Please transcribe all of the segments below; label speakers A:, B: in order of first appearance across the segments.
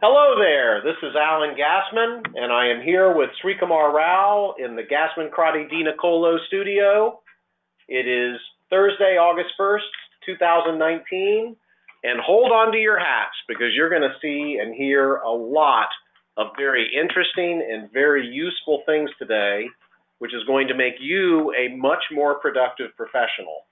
A: Hello there, this is Alan Gassman, and I am here with Srikumar Rao in the Gassman Karate Di Nicolo studio. It is Thursday, August 1st, 2019, and hold on to your hats because you're going to see and hear a lot of very interesting and very useful things today, which is going to make you a much more productive professional.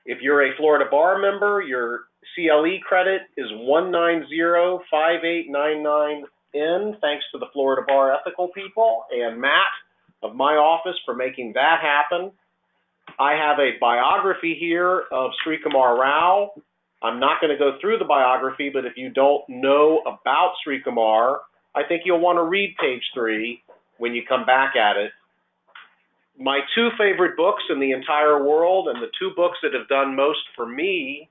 A: If you're a Florida Bar member, your CLE credit is 1905899N, thanks to the Florida Bar Ethical people and Matt of my office for making that happen. I have a biography here of Srikumar Rao. I'm not going to go through the biography, but if you don't know about Srikumar, I think you'll want to read page 3 when you come back at it. My two favorite books in the entire world, and the two books that have done most for me,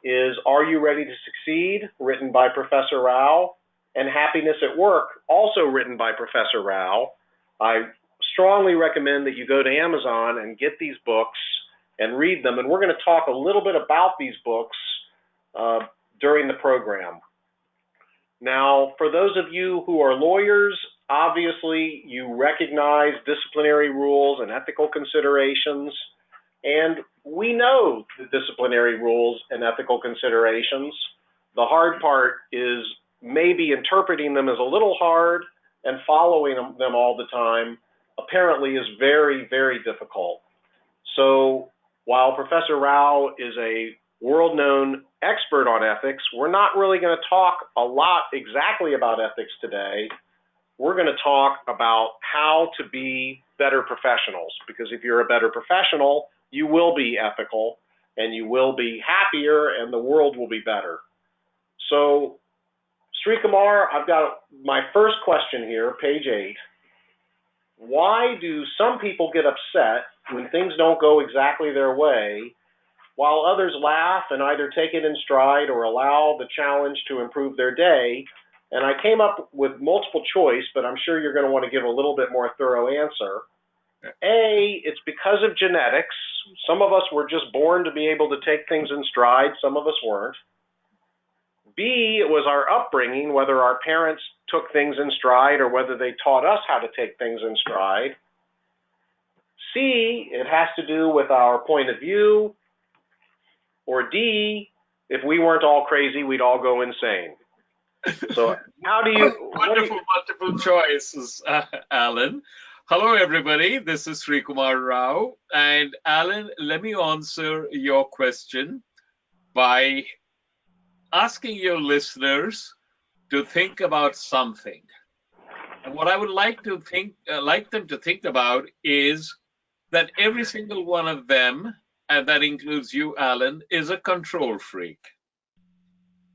A: is Are You Ready to Succeed, written by Professor Rao, and Happiness at Work, also written by Professor Rao. I strongly recommend that you go to Amazon and get these books and read them, and we're going to talk a little bit about these books during the program. Now, for those of you who are lawyers, obviously you recognize disciplinary rules and ethical considerations, and we know the disciplinary rules and ethical considerations. The hard part is maybe interpreting them as a little hard, and following them all the time apparently is very, very difficult. So while Professor Rao is a world-known expert on ethics, we're not really going to talk a lot exactly about ethics today. We're going to talk about how to be better professionals, because if you're a better professional, you will be ethical and you will be happier and the world will be better. So, Srikumar, I've got my first question here, page 8. Why do some people get upset when things don't go exactly their way, while others laugh and either take it in stride or allow the challenge to improve their day? And I came up with multiple choice, but I'm sure you're going to want to give a little bit more thorough answer. A, it's because of genetics. Some of us were just born to be able to take things in stride. Some of us weren't. B, it was our upbringing, whether our parents took things in stride or whether they taught us how to take things in stride. C, it has to do with our point of view. Or D, if we weren't all crazy, we'd all go insane. So how do you...
B: Multiple choices, Alan. Hello, everybody. This is Srikumar Rao. And Alan, let me answer your question by asking your listeners to think about something. And what I would like them to think about is that every single one of them, and that includes you, Alan, is a control freak.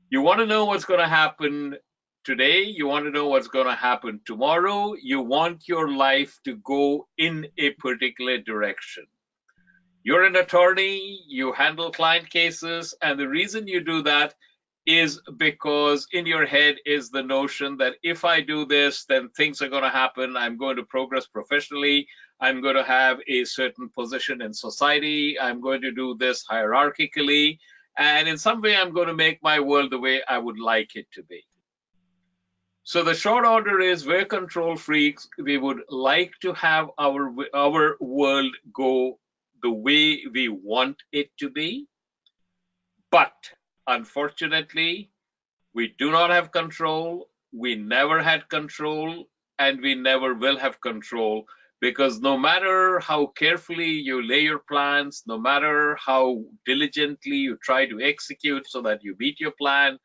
B: You want to know what's going to happen today. You want to know what's going to happen tomorrow. You want your life to go in a particular direction. You're an attorney, you handle client cases, and the reason you do that is because in your head is the notion that if I do this, then things are going to happen. I'm going to progress professionally. I'm going to have a certain position in society. I'm going to do this hierarchically. And in some way, I'm going to make my world the way I would like it to be. So the short order is, we're control freaks. We would like to have our world go the way we want it to be. But unfortunately, we do not have control. We never had control, and we never will have control. Because no matter how carefully you lay your plans, no matter how diligently you try to execute so that you meet your plan,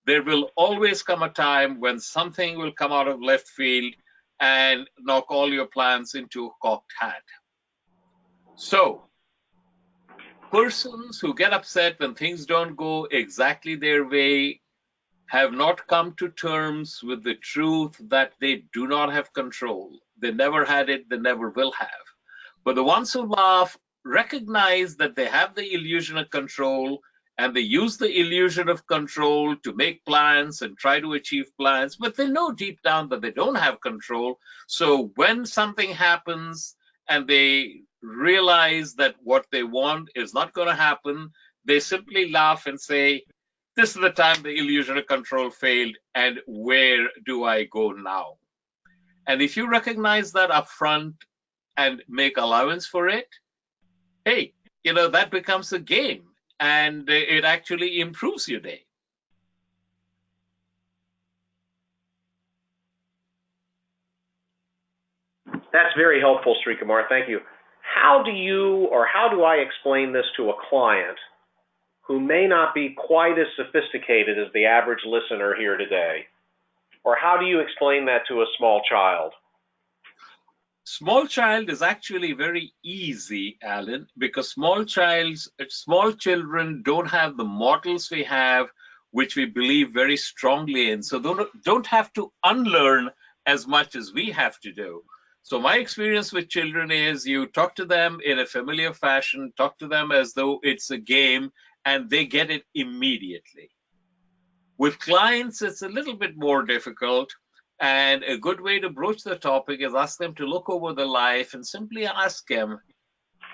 B: there will always come a time when something will come out of left field and knock all your plans into a cocked hat. So, persons who get upset when things don't go exactly their way have not come to terms with the truth that they do not have control. They never had it, they never will have. But the ones who laugh recognize that they have the illusion of control, and they use the illusion of control to make plans and try to achieve plans, but they know deep down that they don't have control. So when something happens and they realize that what they want is not going to happen, they simply laugh and say, This is the time the illusion of control failed, and where do I go now? And if you recognize that upfront and make allowance for it, hey, that becomes a game, and it actually improves your day.
A: That's very helpful, Srikumar. Thank you. How do I explain this to a client who may not be quite as sophisticated as the average listener here today? Or how do you explain that to a small child?
B: Small child is actually very easy, Alan, because small children don't have the models we have, which we believe very strongly in. So don't have to unlearn as much as we have to do. So my experience with children is you talk to them in a familiar fashion, talk to them as though it's a game, and they get it immediately. With clients, it's a little bit more difficult. And a good way to broach the topic is ask them to look over their life and simply ask them,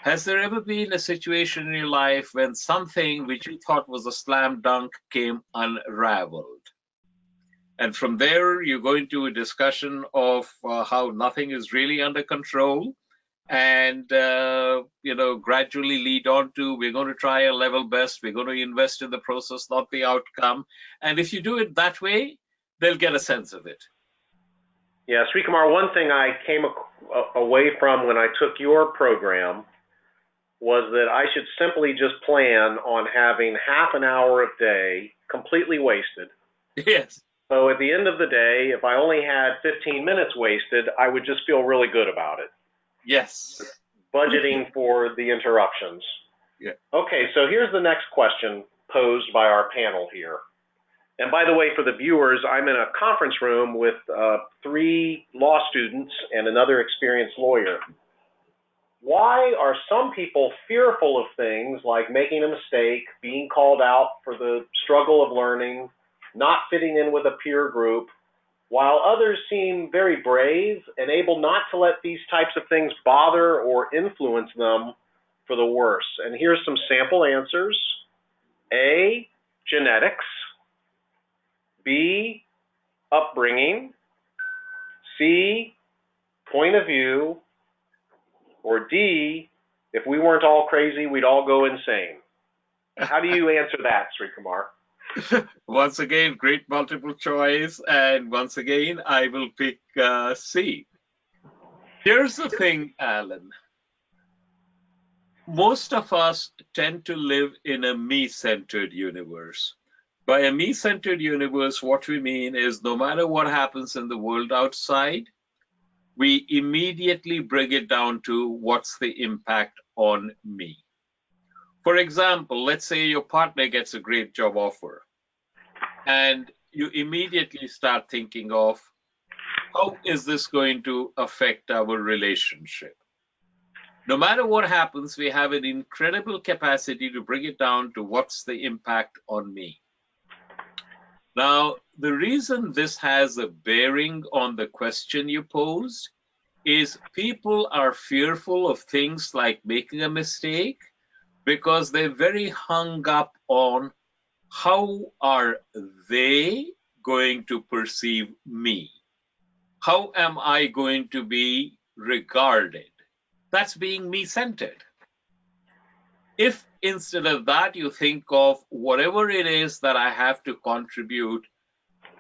B: has there ever been a situation in your life when something which you thought was a slam dunk came unraveled? And from there, you go into a discussion of how nothing is really under control, and gradually lead on to, we're going to try our level best, we're going to invest in the process, not the outcome. And if you do it that way, they'll get a sense of it.
A: Yeah, Srikumar, one thing I came away from when I took your program was that I should simply just plan on having half an hour a day completely wasted.
B: Yes.
A: So at the end of the day, if I only had 15 minutes wasted, I would just feel really good about it.
B: Yes.
A: Budgeting for the interruptions.
B: Yeah.
A: Okay, so here's the next question posed by our panel here. And by the way, for the viewers, I'm in a conference room with 3 law students and another experienced lawyer. Why are some people fearful of things like making a mistake, being called out for the struggle of learning, not fitting in with a peer group, while others seem very brave and able not to let these types of things bother or influence them for the worse? And here's some sample answers. A, genetics. B, upbringing. C, point of view. Or D, if we weren't all crazy, we'd all go insane. How do you answer that, Srikumar?
B: Once again, great multiple choice. And once again, I will pick C. Here's the thing, Alan. Most of us tend to live in a me-centered universe. By a me-centered universe, what we mean is no matter what happens in the world outside, we immediately bring it down to what's the impact on me. For example, let's say your partner gets a great job offer, and you immediately start thinking of, how is this going to affect our relationship? No matter what happens, we have an incredible capacity to bring it down to what's the impact on me. Now, the reason this has a bearing on the question you posed is people are fearful of things like making a mistake because they're very hung up on how are they going to perceive me? How am I going to be regarded? That's being me-centered. If instead of that you think of whatever it is that I have to contribute,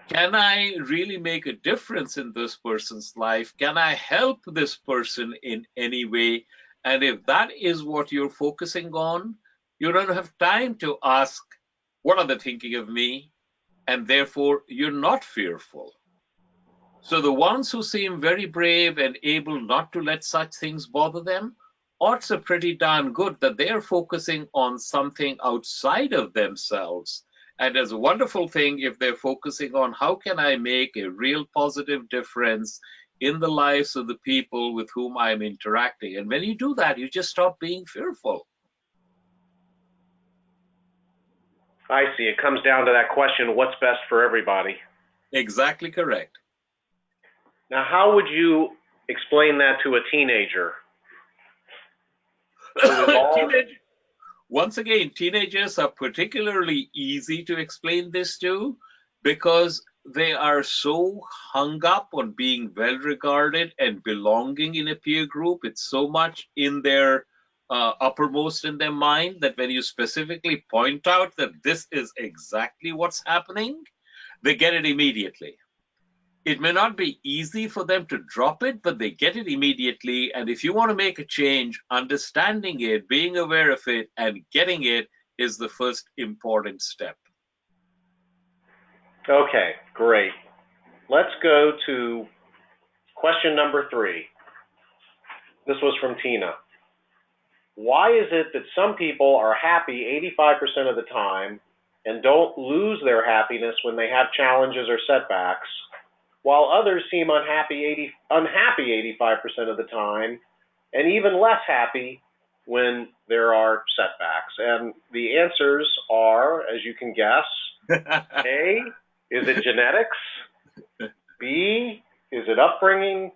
B: can I really make a difference in this person's life? Can I help this person in any way? And if that is what you're focusing on, you don't have time to ask, what are they thinking of me? And therefore, you're not fearful. So the ones who seem very brave and able not to let such things bother them, odds are pretty darn good that they are focusing on something outside of themselves. And it's a wonderful thing if they're focusing on how can I make a real positive difference in the lives of the people with whom I'm interacting. And when you do that, you just stop being fearful.
A: I see. It comes down to that question, what's best for everybody?
B: Exactly correct.
A: Now, how would you explain that to a teenager?
B: Once again, teenagers are particularly easy to explain this to because they are so hung up on being well regarded and belonging in a peer group. It's so much in their uppermost in their mind that when you specifically point out that this is exactly what's happening, they get it immediately. It may not be easy for them to drop it, but they get it immediately. And if you want to make a change, understanding it, being aware of it, and getting it is the first important step.
A: Okay, great. Let's go to question number 3. This was from Tina. Why is it that some people are happy 85% of the time and don't lose their happiness when they have challenges or setbacks, while others seem unhappy 85% of the time and even less happy when there are setbacks? And the answers are, as you can guess, A, is it genetics? B, is it upbringing?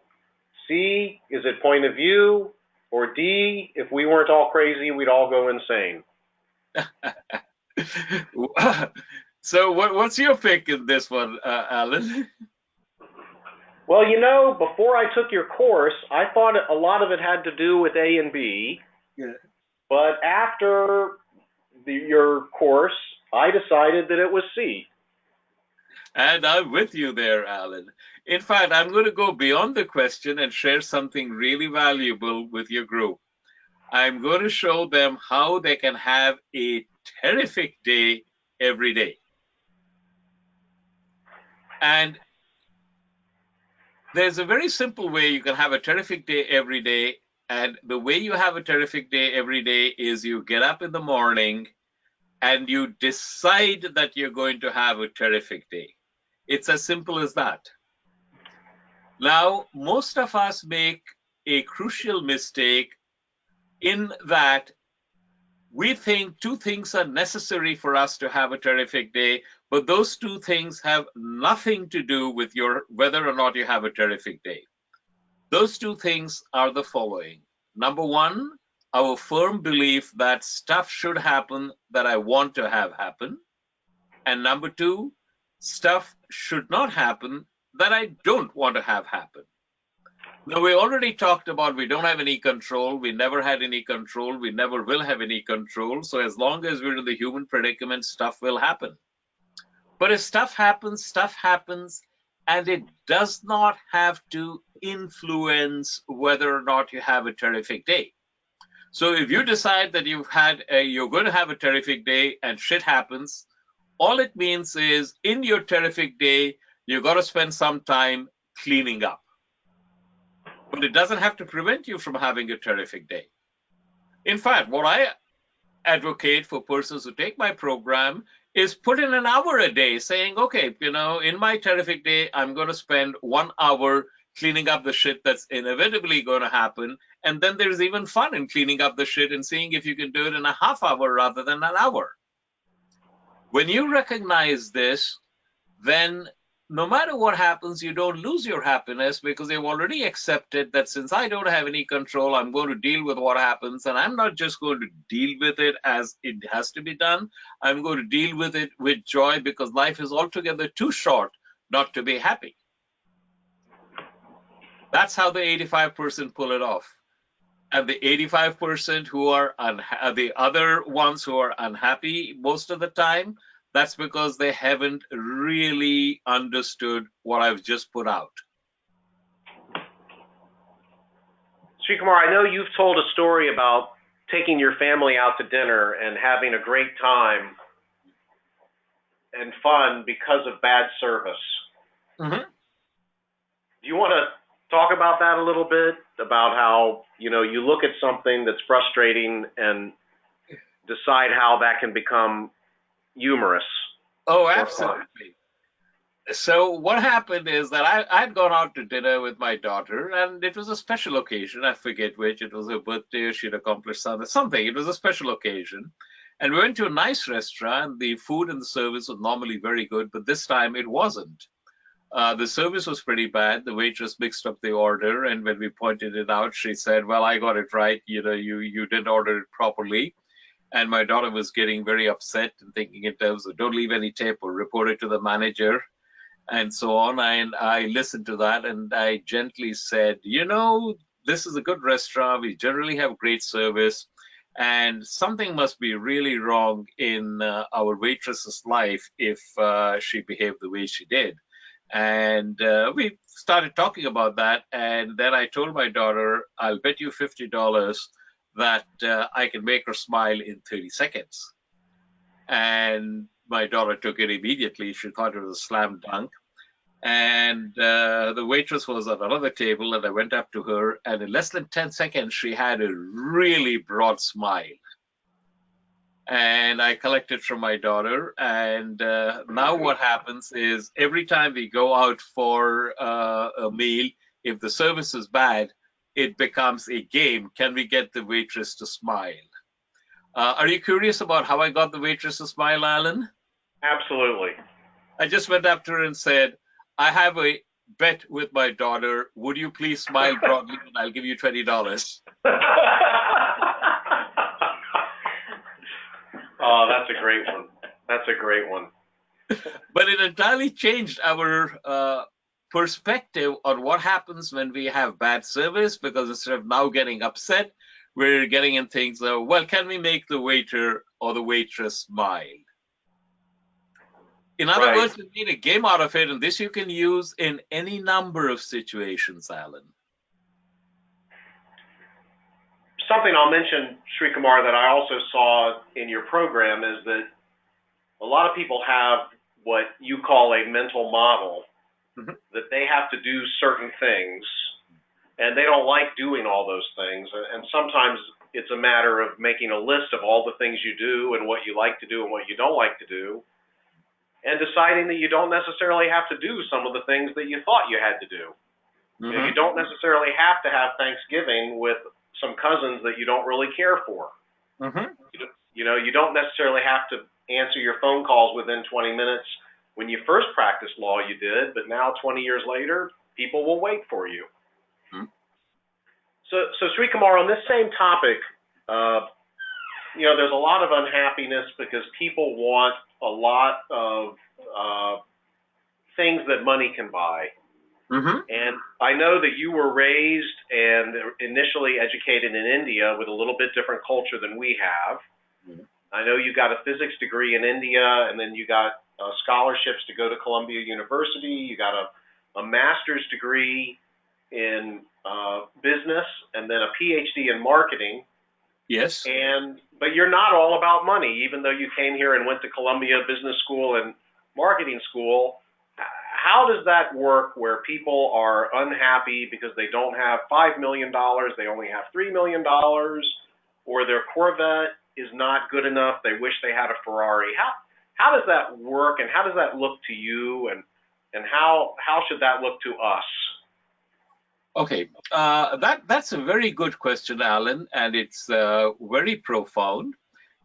A: C, is it point of view? Or D, if we weren't all crazy, we'd all go insane.
B: So what's your pick in this one, Alan?
A: Well, you know, before I took your course, I thought a lot of it had to do with A and B.
B: Yeah.
A: But after your course, I decided that it was C.
B: And I'm with you there, Alan. In fact, I'm going to go beyond the question and share something really valuable with your group. I'm going to show them how they can have a terrific day every day. And there's a very simple way you can have a terrific day every day. And the way you have a terrific day every day is you get up in the morning and you decide that you're going to have a terrific day. It's as simple as that. Now, most of us make a crucial mistake in that we think 2 things are necessary for us to have a terrific day, but those 2 things have nothing to do with whether or not you have a terrific day. Those 2 things are the following. Number 1, our firm belief that stuff should happen that I want to have happen. And number 2, stuff should not happen that I don't want to have happen. Now, we already talked about we don't have any control. We never had any control. We never will have any control. So as long as we're in the human predicament, stuff will happen. But if stuff happens, and it does not have to influence whether or not you have a terrific day. So if you decide that you're going to have a terrific day and shit happens, all it means is in your terrific day, you got to spend some time cleaning up. But it doesn't have to prevent you from having a terrific day. In fact, what I advocate for persons who take my program is put in an hour a day saying, okay, in my terrific day, I'm going to spend 1 hour cleaning up the shit that's inevitably going to happen. And then there's even fun in cleaning up the shit and seeing if you can do it in a half hour rather than an hour. When you recognize this, then no matter what happens, you don't lose your happiness because you've already accepted that since I don't have any control, I'm going to deal with what happens. And I'm not just going to deal with it as it has to be done. I'm going to deal with it with joy because life is altogether too short not to be happy. That's how the 85% pull it off. And the 85% who are the other ones who are unhappy most of the time, that's because they haven't really understood what I've just put out.
A: Srikumar, I know you've told a story about taking your family out to dinner and having a great time and fun because of bad service.
B: Mm-hmm.
A: Do you want to talk about that a little bit, about how, you look at something that's frustrating and decide how that can become humorous?
B: Oh, absolutely. So what happened is that I'd gone out to dinner with my daughter, and it was a special occasion. I forget which. It was her birthday. She'd accomplished something. It was a special occasion. And we went to a nice restaurant. The food and the service was normally very good, but this time it wasn't. The service was pretty bad. The waitress mixed up the order, and when we pointed it out, she said, well, I got it right. You didn't order it properly. And my daughter was getting very upset and thinking in terms of don't leave any tip or report it to the manager and so on. And I listened to that and I gently said, this is a good restaurant. We generally have great service. And something must be really wrong in our waitress's life if she behaved the way she did. And we started talking about that. And then I told my daughter, I'll bet you $50 that I can make her smile in 30 seconds. And my daughter took it immediately. She thought it was a slam dunk. And the waitress was at another table, and I went up to her, and in less than 10 seconds, she had a really broad smile. And I collected from my daughter. And now what happens is every time we go out for a meal, if the service is bad, it becomes a game. Can we get the waitress to smile? Are you curious about how I got the waitress to smile, Alan?
A: Absolutely.
B: I just went up to her and said, I have a bet with my daughter. Would you please smile broadly and I'll give you $20?
A: Oh, that's a great one. That's a great one.
B: But it entirely changed our perspective on what happens when we have bad service, because instead of now getting upset, we're getting in things of, well, can we make the waiter or the waitress smile? In other words, we made a game out of it, and this you can use in any number of situations, Alan.
A: Something I'll mention, Srikumar, that I also saw in your program is that a lot of people have what you call a mental model, that they have to do certain things, and they don't like doing all those things. And sometimes it's a matter of making a list of all the things you do and what you like to do and what you don't like to do, and deciding that you don't necessarily have to do some of the things that you thought you had to do. You don't necessarily have to have Thanksgiving with some cousins that you don't really care for. You don't necessarily have to answer your phone calls within 20 minutes. When you first practiced law, you did, but now 20 years later, people will wait for you. So Srikumar, on this same topic, there's a lot of unhappiness because people want a lot of things that money can buy. And I know that you were raised and initially educated in India with a little bit different culture than we have. I know you got a physics degree in India, and then you got scholarships to go to Columbia University. You got a master's degree in business, and then a PhD in marketing.
B: Yes.
A: But you're not all about money, even though you came here and went to Columbia Business School and Marketing School. How does that work where people are unhappy because they don't have $5 million, they only have $3 million, or their Corvette is not good enough, they wish they had a Ferrari? How does that work, and how does that look to you, and how should that look to us?
B: Okay, that's a very good question, Alan, and it's very profound.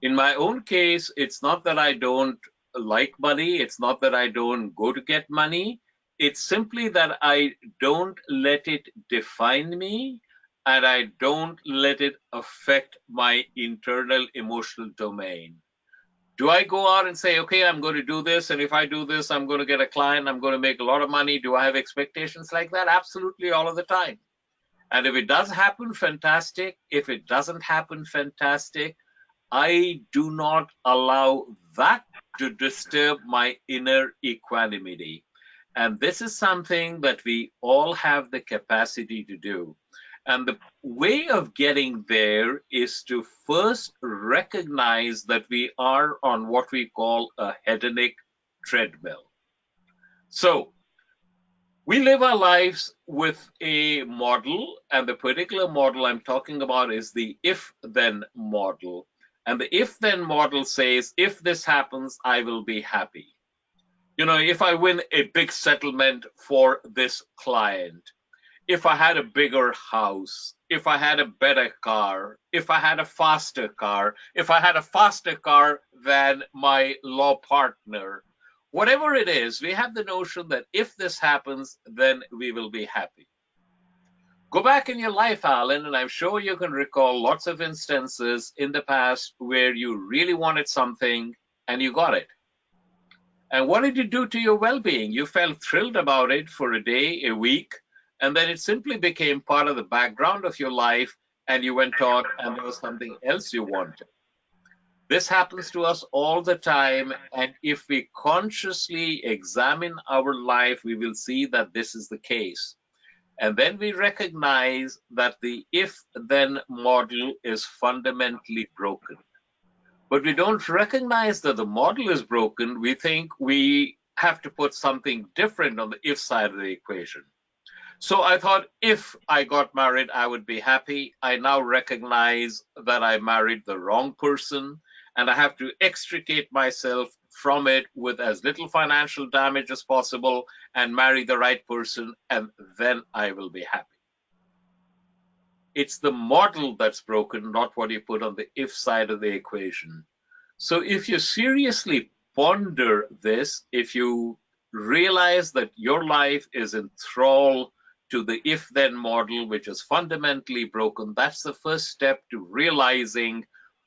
B: In my own case, it's not that I don't like money. It's not that I don't go to get money. It's simply that I don't let it define me, and I don't let it affect my internal emotional domain. Do I go out and say, okay, I'm going to do this, and if I do this, I'm going to get a client, I'm going to make a lot of money? Do I have expectations like that? Absolutely, all of the time. And if it does happen, fantastic. If it doesn't happen, fantastic. I do not allow that to disturb my inner equanimity. And this is something that we all have the capacity to do. And the way of getting there is to first recognize that we are on what we call a hedonic treadmill. So we live our lives with a model, and the particular model I'm talking about is the if-then model. And the if-then model says, if this happens, I will be happy. If I win a big settlement for this client, if I had a bigger house, if I had a better car, if I had a faster car, if I had a faster car than my law partner, whatever it is, we have the notion that if this happens, then we will be happy. Go back in your life, Alan, and I'm sure you can recall lots of instances in the past where you really wanted something and you got it. And what did you do to your well-being? You felt thrilled about it for a day, a week, and then it simply became part of the background of your life, and you went on and there was something else you wanted. This happens to us all the time, and if we consciously examine our life, we will see that this is the case. And then we recognize that the if-then model is fundamentally broken. But we don't recognize that the model is broken. We think we have to put something different on the if side of the equation. So I thought if I got married, I would be happy. I now recognize that I married the wrong person and I have to extricate myself from it with as little financial damage as possible and marry the right person, and then I will be happy. It's the model that's broken, not what you put on the if side of the equation. So if you seriously ponder this, if you realize that your life is in thrall to the if-then model, which is fundamentally broken, that's the first step to realizing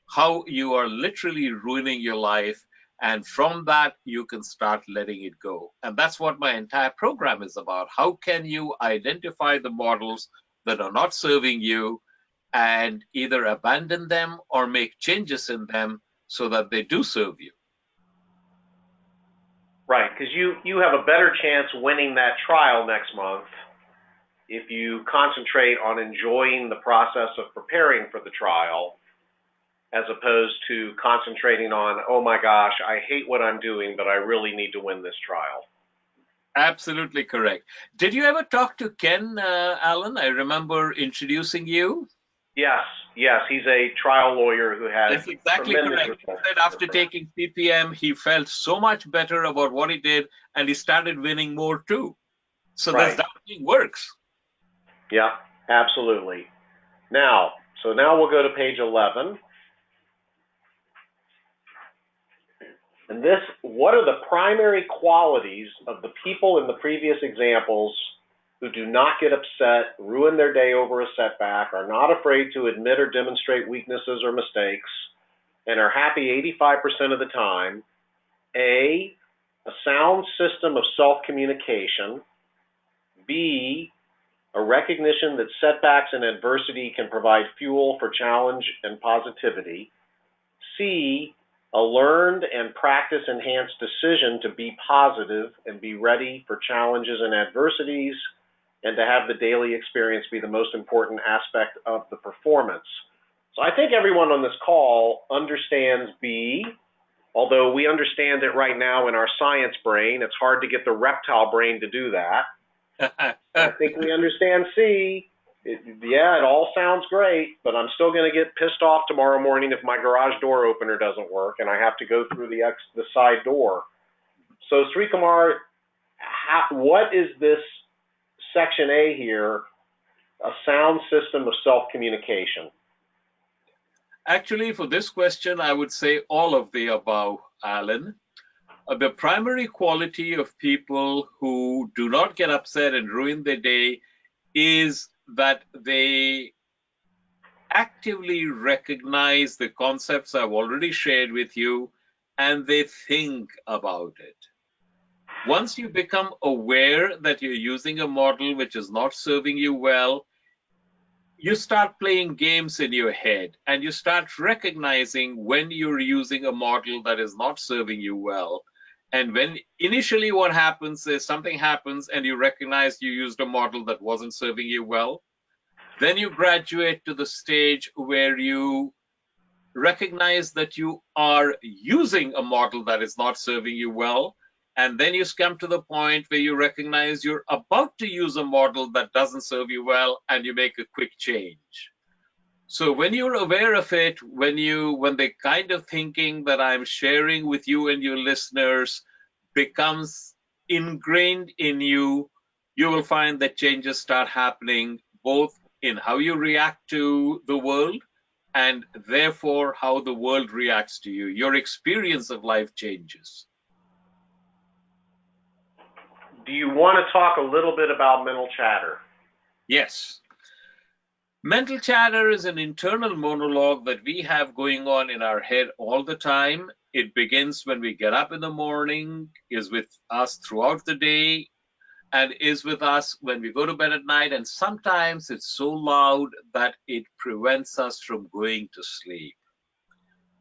B: how you are literally ruining your life. And from that, you can start letting it go. And that's what my entire program is about. How can you identify the models that are not serving you and either abandon them or make changes in them so that they do serve you?
A: Right, because you have a better chance winning that trial next month if you concentrate on enjoying the process of preparing for the trial, as opposed to concentrating on, oh my gosh, I hate what I'm doing, but I really need to win this trial.
B: Absolutely correct. Did you ever talk to Ken, Allen? I remember introducing you.
A: Yes, yes, he's a trial lawyer who has
B: That's exactly
A: tremendous
B: correct. He
A: results.
B: said after taking PPM, he felt so much better about what he did, and he started winning more too. So this
A: Right.
B: definitely works.
A: Yeah, absolutely. Now we'll go to page 11. And this, what are the primary qualities of the people in the previous examples who do not get upset, ruin their day over a setback, are not afraid to admit or demonstrate weaknesses or mistakes, and are happy 85% of the time? A sound system of self-communication. B, a recognition that setbacks and adversity can provide fuel for challenge and positivity. C, a learned and practice-enhanced decision to be positive and be ready for challenges and adversities, and to have the daily experience be the most important aspect of the performance. So I think everyone on this call understands B, although we understand it right now in our science brain. It's hard to get the reptile brain to do that. I think we understand C. It all sounds great, but I'm still going to get pissed off tomorrow morning if my garage door opener doesn't work and I have to go through the side door. So Srikumar, what is this section A here, a sound system of self-communication?
B: Actually, for this question, I would say all of the above, Alan. The primary quality of people who do not get upset and ruin their day is that they actively recognize the concepts I've already shared with you and they think about it. Once you become aware that you're using a model which is not serving you well, you start playing games in your head and you start recognizing when you're using a model that is not serving you well. And when initially what happens is something happens and you recognize you used a model that wasn't serving you well, then you graduate to the stage where you recognize that you are using a model that is not serving you well. And then you come to the point where you recognize you're about to use a model that doesn't serve you well, and you make a quick change. So when you're aware of it, when the kind of thinking that I'm sharing with you and your listeners becomes ingrained in you, you will find that changes start happening both in how you react to the world and therefore how the world reacts to you. Your experience of life changes.
A: Do you want to talk a little bit about mental chatter?
B: Yes. Mental chatter is an internal monologue that we have going on in our head all the time. It begins when we get up in the morning, is with us throughout the day, and is with us when we go to bed at night. And sometimes it's so loud that it prevents us from going to sleep.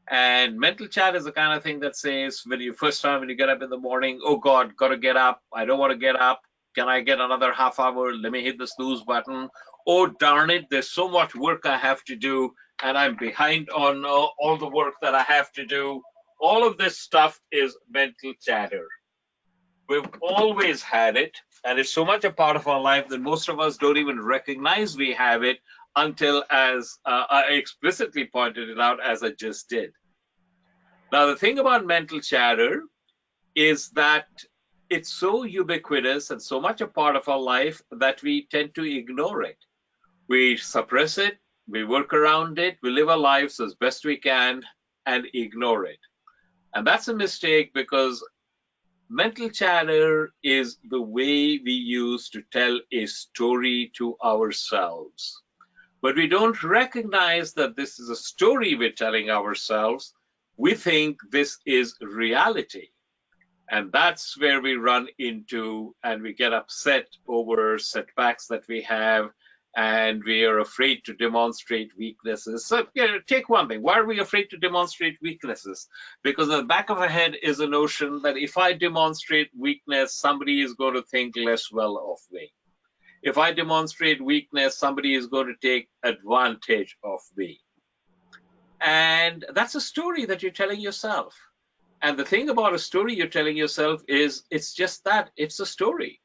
B: And mental chat is the kind of thing that says, when you get up in the morning, oh God, gotta get up. I don't want to get up. Can I get another half hour? Let me hit the snooze button. Oh, darn it, there's so much work I have to do, and I'm behind on all the work that I have to do. All of this stuff is mental chatter. We've always had it, and it's so much a part of our life that most of us don't even recognize we have it until, as I explicitly pointed it out, as I just did. Now, the thing about mental chatter is that it's so ubiquitous and so much a part of our life that we tend to ignore it. We suppress it, we work around it, we live our lives as best we can and ignore it. And that's a mistake, because mental chatter is the way we use to tell a story to ourselves. But we don't recognize that this is a story we're telling ourselves. We think this is reality. And that's where we run into, and we get upset over setbacks that we have, and we are afraid to demonstrate weaknesses. So, take one thing. Why are we afraid to demonstrate weaknesses? Because in the back of our head is a notion that if I demonstrate weakness, somebody is going to think less well of me. If I demonstrate weakness, somebody is going to take advantage of me. And that's a story that you're telling yourself. And the thing about a story you're telling yourself is it's just that, it's a story.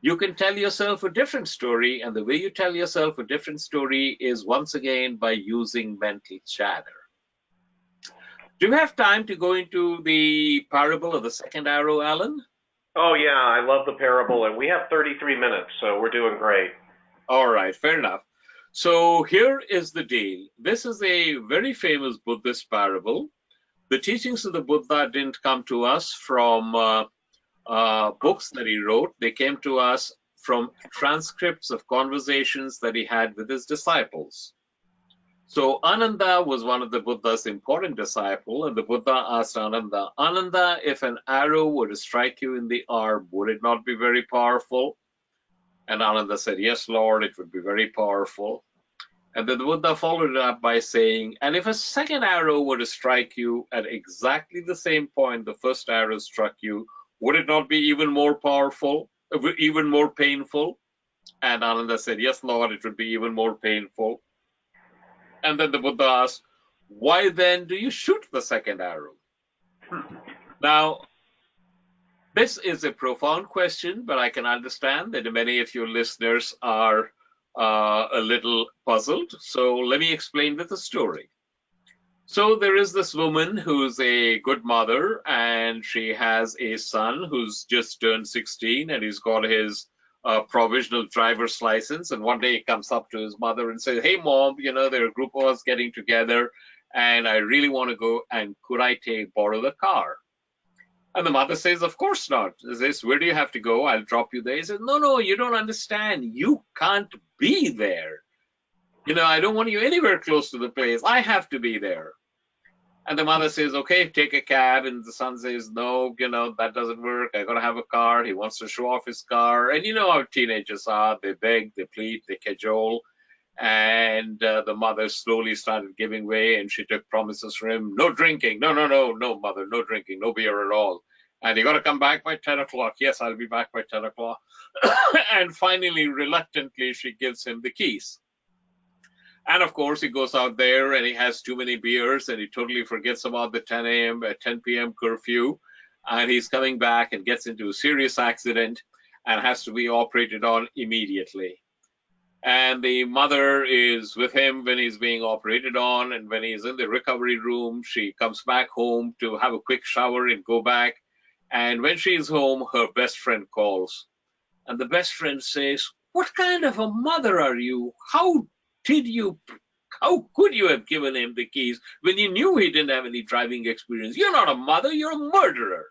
B: You can tell yourself a different story, and the way you tell yourself a different story is once again by using mental chatter. Do you have time to go into the parable of the second arrow, Alan?
A: Oh, yeah, I love the parable, and we have 33 minutes, so we're doing great.
B: All right, fair enough. So here is the deal. This is a very famous Buddhist parable. The teachings of the Buddha didn't come to us from books that he wrote. They came to us from transcripts of conversations that he had with his disciples. So Ananda was one of the Buddha's important disciples, and the Buddha asked Ananda, Ananda, if an arrow were to strike you in the arm, would it not be very powerful? And Ananda said, yes, Lord, it would be very powerful. And then the Buddha followed it up by saying, and if a second arrow were to strike you at exactly the same point the first arrow struck you, would it not be even more powerful, even more painful? And Ananda said, yes, Lord, it would be even more painful. And then the Buddha asked, why then do you shoot the second arrow? Now, this is a profound question, but I can understand that many of your listeners are a little puzzled. So let me explain with a story. So there is this woman who's a good mother, and she has a son who's just turned 16, and he's got his provisional driver's license. And one day he comes up to his mother and says, hey, Mom, there are a group of us getting together, and I really want to go, and could I borrow the car? And the mother says, of course not. She says, where do you have to go? I'll drop you there. He says, no, you don't understand. You can't be there. I don't want you anywhere close to the place. I have to be there. And the mother says, okay, take a cab. And the son says, no, that doesn't work. I got to have a car. He wants to show off his car. And you know how teenagers are. They beg, they plead, they cajole. And the mother slowly started giving way, and she took promises from him. No drinking. No, mother, no drinking, no beer at all. And you got to come back by 10 o'clock. Yes, I'll be back by 10 o'clock. And finally, reluctantly, she gives him the keys. And of course, he goes out there and he has too many beers, and he totally forgets about the 10 p.m. curfew. And he's coming back and gets into a serious accident and has to be operated on immediately. And the mother is with him when he's being operated on, and when he's in the recovery room, she comes back home to have a quick shower and go back. And when she's home, her best friend calls. And the best friend says, what kind of a mother are you? How could you have given him the keys when you knew he didn't have any driving experience? You're not a mother, you're a murderer.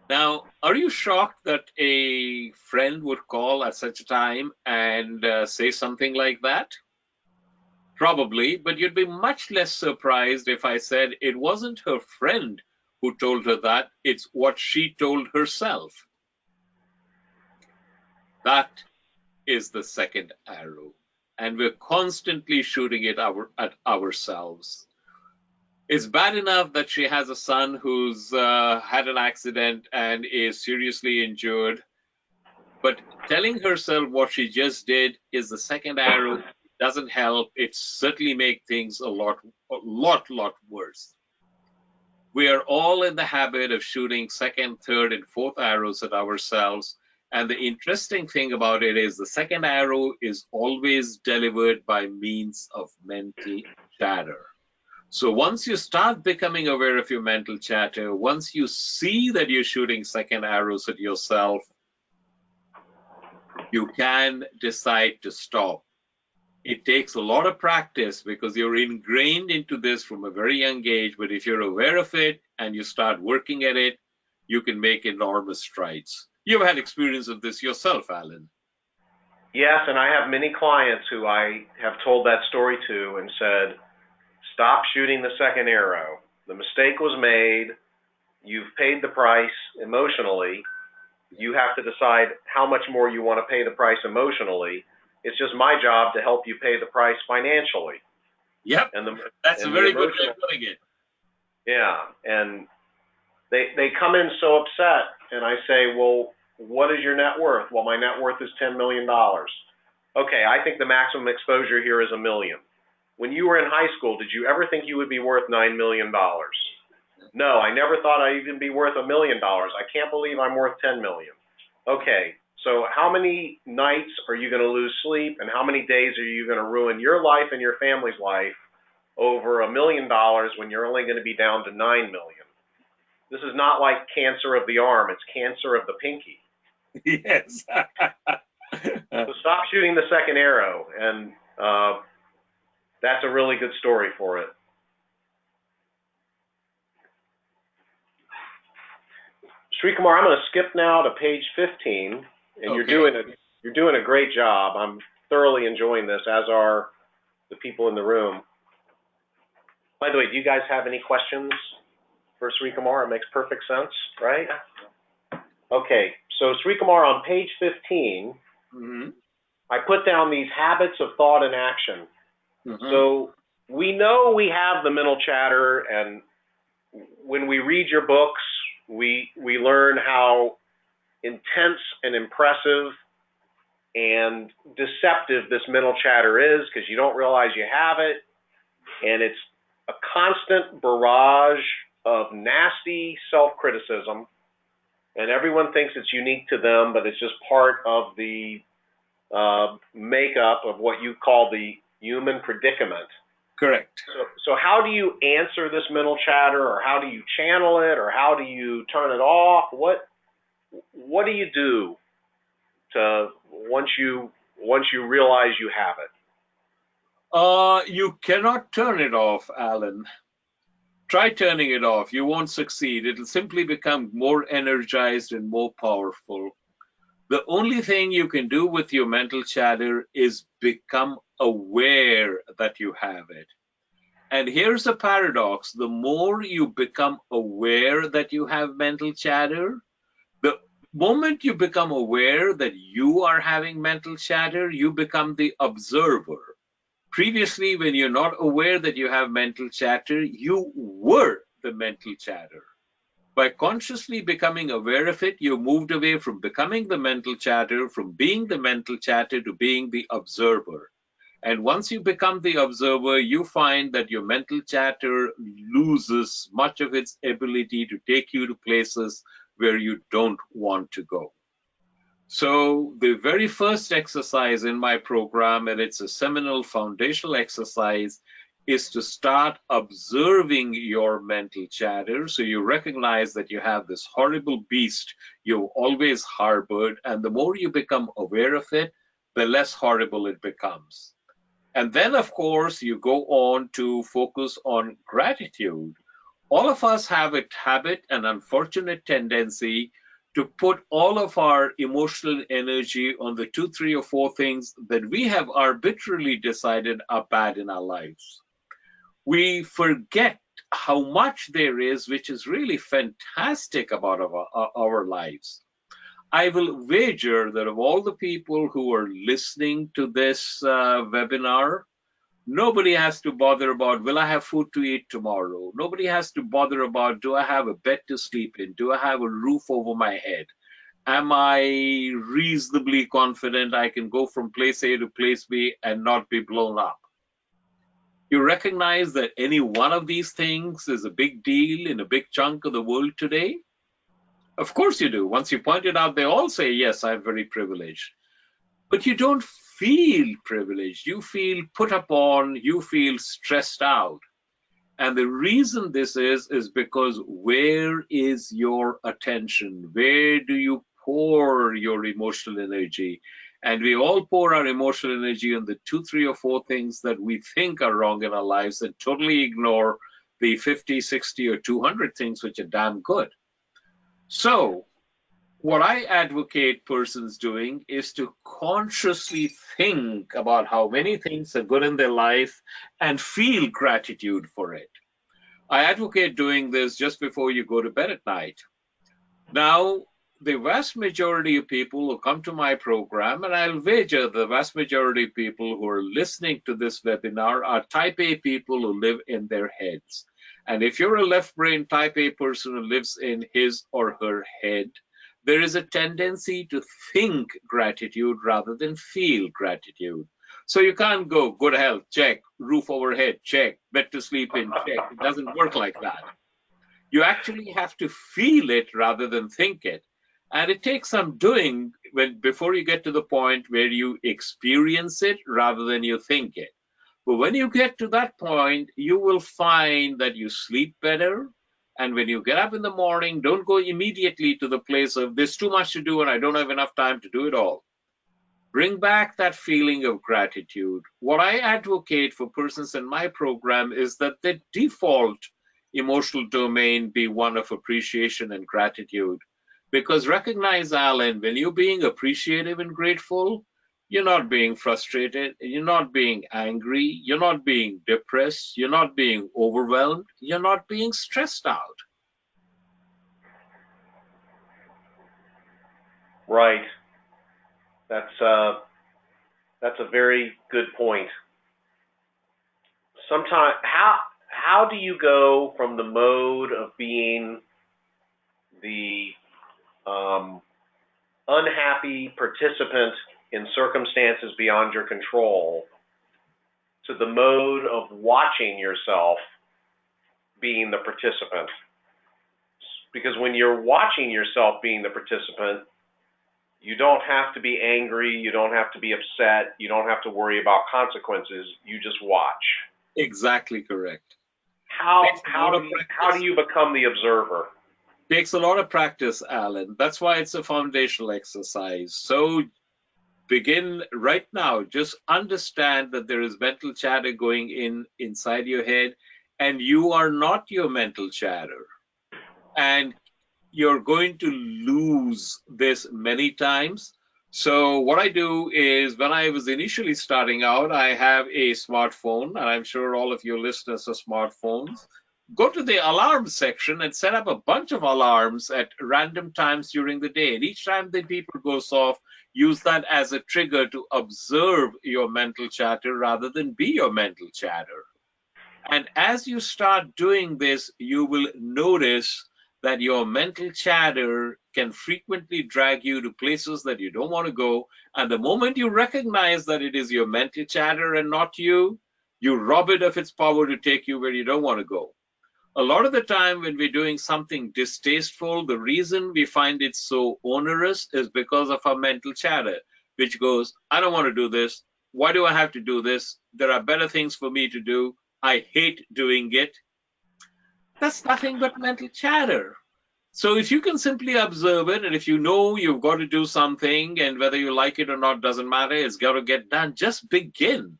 B: Now, are you shocked that a friend would call at such a time and say something like that? Probably, but you'd be much less surprised if I said it wasn't her friend who told her that, it's what she told herself. That is the second arrow, and we're constantly shooting it at ourselves. It's bad enough that she has a son who's had an accident and is seriously injured, but telling herself what she just did is the second arrow. Doesn't help. It certainly makes things a lot worse. We are all in the habit of shooting second, third, and fourth arrows at ourselves. And the interesting thing about it is the second arrow is always delivered by means of mental chatter. So once you start becoming aware of your mental chatter, once you see that you're shooting second arrows at yourself, you can decide to stop. It takes a lot of practice because you're ingrained into this from a very young age. But if you're aware of it and you start working at it, you can make enormous strides. You've had experience of this yourself, Alan.
A: Yes, and I have many clients who I have told that story to and said, stop shooting the second arrow. The mistake was made. You've paid the price emotionally. You have to decide how much more you want to pay the price emotionally. It's just my job to help you pay the price financially.
B: Yep,
A: And
B: that's a very good way of putting it.
A: Yeah, and they come in so upset, and I say, well, what is your net worth? Well, my net worth is $10 million. Okay, I think the maximum exposure here is $1 million. When you were in high school, did you ever think you would be worth $9 million? No, I never thought I'd even be worth $1 million. I can't believe I'm worth 10 million. Okay, so how many nights are you going to lose sleep, and how many days are you going to ruin your life and your family's life over $1 million when you're only going to be down to 9 million? This is not like cancer of the arm, it's cancer of the pinky.
B: Yes.
A: So stop shooting the second arrow, and that's a really good story for it. Srikumar, I'm going to skip now to page 15, and
B: Okay.
A: you're doing a great job. I'm thoroughly enjoying this, as are the people in the room. By the way, do you guys have any questions for Srikumar? It makes perfect sense, right? Okay, so Srikumar, on page 15, I put down these habits of thought and action. So we know we have the mental chatter, and when we read your books, we learn how intense and impressive and deceptive this mental chatter is, because you don't realize you have it, and it's a constant barrage of nasty self-criticism, and everyone thinks it's unique to them, but it's just part of the makeup of what you call the human predicament.
B: Correct.
A: So how do you answer this mental chatter, or how do you channel it, or how do you turn it off? What do you do to once you realize you have it?
B: You cannot turn it off, Alan. Try turning it off. You won't succeed. It'll simply become more energized and more powerful. The only thing you can do with your mental chatter is become aware that you have it. And here's the paradox. The more you become aware that you have mental chatter, the moment you become aware that you are having mental chatter, you become the observer. Previously, when you're not aware that you have mental chatter, you were the mental chatter. By consciously becoming aware of it, you moved away from becoming the mental chatter, from being the mental chatter to being the observer. And once you become the observer, you find that your mental chatter loses much of its ability to take you to places where you don't want to go. So the very first exercise in my program, and it's a seminal foundational exercise, is to start observing your mental chatter. So you recognize that you have this horrible beast you've always harbored, and the more you become aware of it, the less horrible it becomes. And then, of course, you go on to focus on gratitude. All of us have a habit, an unfortunate tendency to put all of our emotional energy on the 2, 3, or 4 things that we have arbitrarily decided are bad in our lives. We forget how much there is, which is really fantastic about our lives. I will wager that of all the people who are listening to this webinar, nobody has to bother about, will I have food to eat tomorrow? Nobody has to bother about, do I have a bed to sleep in? Do I have a roof over my head? Am I reasonably confident I can go from place A to place B and not be blown up? You recognize that any one of these things is a big deal in a big chunk of the world today? Of course you do. Once you point it out, they all say, yes, I'm very privileged. But you don't feel privileged. You feel put upon, you feel stressed out. And the reason this is because where is your attention? Where do you pour your emotional energy? And we all pour our emotional energy on the 2, 3, or 4 things that we think are wrong in our lives and totally ignore the 50, 60, or 200 things which are damn good. So what I advocate persons doing is to consciously think about how many things are good in their life and feel gratitude for it. I advocate doing this just before you go to bed at night. Now, the vast majority of people who come to my program, and I'll wager the vast majority of people who are listening to this webinar are type A people who live in their heads. And if you're a left brain type A person who lives in his or her head, there is a tendency to think gratitude rather than feel gratitude. So you can't go good health, check, roof overhead, check, bed to sleep in, check. It doesn't work like that. You actually have to feel it rather than think it. And it takes some doing before you get to the point where you experience it rather than you think it. But when you get to that point, you will find that you sleep better. And when you get up in the morning, don't go immediately to the place of there's too much to do and I don't have enough time to do it all. Bring back that feeling of gratitude. What I advocate for persons in my program is that the default emotional domain be one of appreciation and gratitude. Because recognize, Alan, when you're being appreciative and grateful, you're not being frustrated, you're not being angry, you're not being depressed, you're not being overwhelmed, you're not being stressed out.
A: Right. That's a very good point. Sometimes, how do you go from the mode of being the unhappy participant in circumstances beyond your control to the mode of watching yourself being the participant? Because when you're watching yourself being the participant, you don't have to be angry, you don't have to be upset, you don't have to worry about consequences, you just watch.
B: Exactly correct.
A: How do you become the observer?
B: Takes a lot of practice, Alan. That's why it's a foundational exercise. So begin right now. Just understand that there is mental chatter going inside your head, and you are not your mental chatter. And you're going to lose this many times. So what I do is when I was initially starting out, I have a smartphone, and I'm sure all of your listeners have smartphones. Go to the alarm section and set up a bunch of alarms at random times during the day. And each time the beeper goes off, use that as a trigger to observe your mental chatter rather than be your mental chatter. And as you start doing this, you will notice that your mental chatter can frequently drag you to places that you don't want to go. And the moment you recognize that it is your mental chatter and not you, you rob it of its power to take you where you don't want to go. A lot of the time when we're doing something distasteful, the reason we find it so onerous is because of our mental chatter, which goes, I don't want to do this. Why do I have to do this? There are better things for me to do. I hate doing it. That's nothing but mental chatter. So if you can simply observe it, and if you know you've got to do something, and whether you like it or not doesn't matter, it's got to get done, just begin.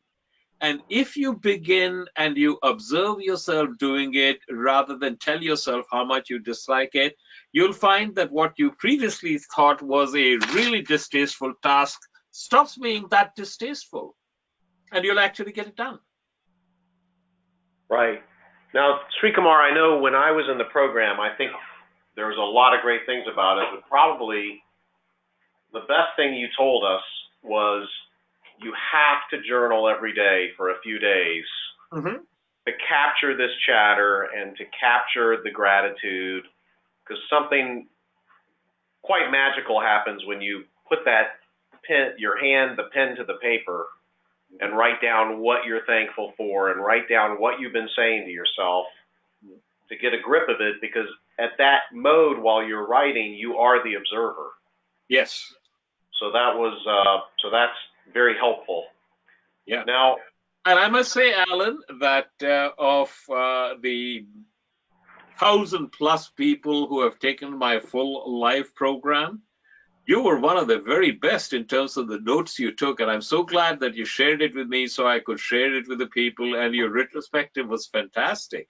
B: And if you begin and you observe yourself doing it rather than tell yourself how much you dislike it, you'll find that what you previously thought was a really distasteful task stops being that distasteful, and you'll actually get it done.
A: Right. Now, Srikumar, I know when I was in the program, I think there was a lot of great things about it, but probably the best thing you told us was you have to journal every day for a few days to capture this chatter and to capture the gratitude, because something quite magical happens when you put that pen, the pen to the paper, and write down what you're thankful for and write down what you've been saying to yourself to get a grip of it, because at that mode while you're writing, you are the observer.
B: Yes.
A: So that's very helpful.
B: Yeah.
A: Now,
B: and I must say, Alan, that of the 1,000+ people who have taken my full live program, you were one of the very best in terms of the notes you took, and I'm so glad that you shared it with me so I could share it with the people, and your retrospective was fantastic.